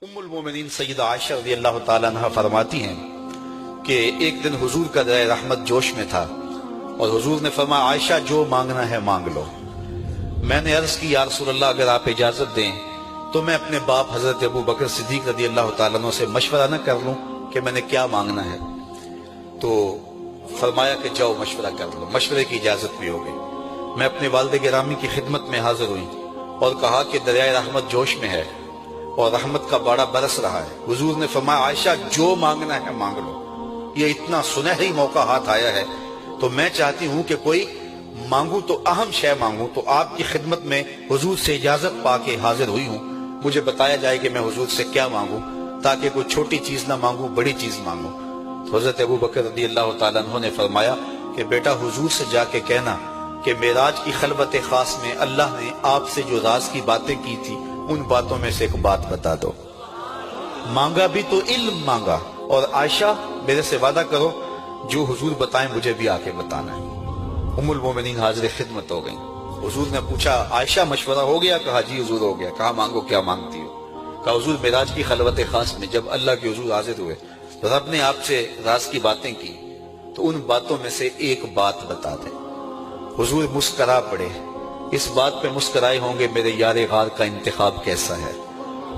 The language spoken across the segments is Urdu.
ام المومنین سیدہ عائشہ رضی اللہ تعالیٰ عنہ فرماتی ہیں کہ ایک دن حضور کا دریا رحمت جوش میں تھا اور حضور نے فرمایا عائشہ جو مانگنا ہے مانگ لو۔ میں نے عرض کی یا رسول اللہ اگر آپ اجازت دیں تو میں اپنے باپ حضرت ابو بکر صدیق رضی اللہ تعالیٰ عنہ سے مشورہ نہ کر لوں کہ میں نے کیا مانگنا ہے؟ تو فرمایا کہ جاؤ مشورہ کر لو، مشورے کی اجازت بھی ہو گئی۔ میں اپنے والد گرامی کی خدمت میں حاضر ہوئی اور کہا کہ دریائے رحمت جوش میں ہے اور رحمت کا باڑا برس رہا ہے۔ حضور نے فرمایا عائشہ جو مانگنا ہے مانگ لو، یہ اتنا سنہری موقع ہاتھ آیا ہے تو میں چاہتی ہوں کہ کوئی مانگوں تو اہم شے مانگوں، تو آپ کی خدمت میں حضور سے اجازت پا کے حاضر ہوئی ہوں، مجھے بتایا جائے کہ میں حضور سے کیا مانگوں تاکہ کوئی چھوٹی چیز نہ مانگوں بڑی چیز مانگوں۔ تو حضرت ابو بکر رضی اللہ تعالیٰ عنہ نے فرمایا کہ بیٹا حضور سے جا کے کہنا کہ معراج کی خلوت خاص میں اللہ نے آپ سے جو راز کی باتیں کی تھی ان باتوں میں سے ایک بات بتا دو۔ مانگا بھی تو علم مانگا، اور عائشہ میرے سے وعدہ کرو جو حضور بتائیں مجھے بھی آ کے بتانا ہے۔ ام المومنین حاضر خدمت ہو گئیں۔ حضور نے پوچھا عائشہ مشورہ ہو گیا؟ کہا جی حضور ہو گیا۔ کہا مانگو کیا مانگتی ہو؟ کہا حضور معراج کی خلوت خاص میں جب اللہ کے حضور حاضر ہوئے رب نے آپ سے راز کی باتیں کی تو ان باتوں میں سے ایک بات بتا دیں۔ حضور مسکرا پڑے۔ اس بات پہ مسکرائے ہوں گے میرے یار غار کا انتخاب کیسا ہے،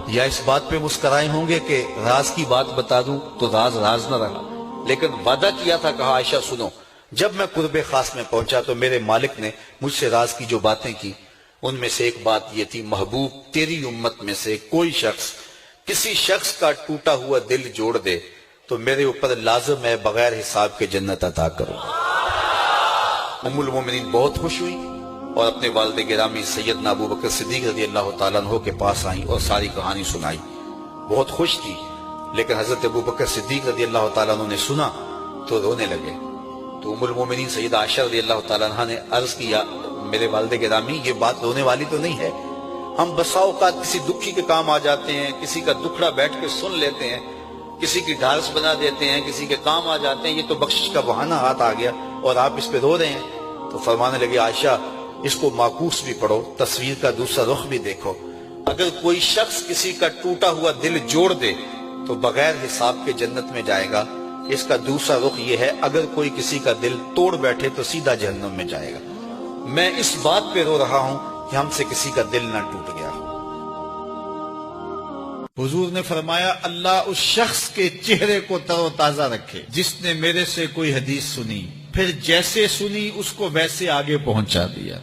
یا اس بات پہ مسکرائے ہوں گے کہ راز کی بات بتا دوں تو راز راز نہ رہا، لیکن وعدہ کیا تھا۔ کہا عائشہ سنو، جب میں قرب خاص میں پہنچا تو میرے مالک نے مجھ سے راز کی جو باتیں کی ان میں سے ایک بات یہ تھی، محبوب تیری امت میں سے کوئی شخص کسی شخص کا ٹوٹا ہوا دل جوڑ دے تو میرے اوپر لازم ہے بغیر حساب کے جنت عطا کرو۔ ام المومنین بہت خوش ہوئی اور اپنے والد گرامی سیدنا ابو بکر صدیق رضی اللہ تعالیٰ عنہ کے پاس آئیں اور ساری کہانی سنائی۔ بہت خوش تھی، لیکن حضرت ابو بکر صدیق رضی اللہ تعالیٰ عنہ نے سنا تو رونے لگے۔ تو ام المومنین سیدہ عائشہ رضی اللہ تعالیٰ عنہ نے عرض کیا میرے والد گرامی یہ بات رونے والی تو نہیں ہے، ہم بسا اوقات کسی دکھی کے کام آ جاتے ہیں، کسی کا دکھڑا بیٹھ کے سن لیتے ہیں، کسی کی ڈھارس بنا دیتے ہیں، کسی کے کام آ جاتے ہیں، یہ تو بخشش کا بہانہ ہاتھ آ گیا اور آپ اس پہ رو رہے ہیں۔ تو فرمانے لگے عائشہ اس کو معکوس بھی پڑھو، تصویر کا دوسرا رخ بھی دیکھو۔ اگر کوئی شخص کسی کا ٹوٹا ہوا دل جوڑ دے تو بغیر حساب کے جنت میں جائے گا، اس کا دوسرا رخ یہ ہے اگر کوئی کسی کا دل توڑ بیٹھے تو سیدھا جہنم میں جائے گا۔ میں اس بات پہ رو رہا ہوں کہ ہم سے کسی کا دل نہ ٹوٹ گیا۔ حضور نے فرمایا اللہ اس شخص کے چہرے کو تر و تازہ رکھے جس نے میرے سے کوئی حدیث سنی، پھر جیسے سنی اس کو ویسے آگے پہنچا دیا۔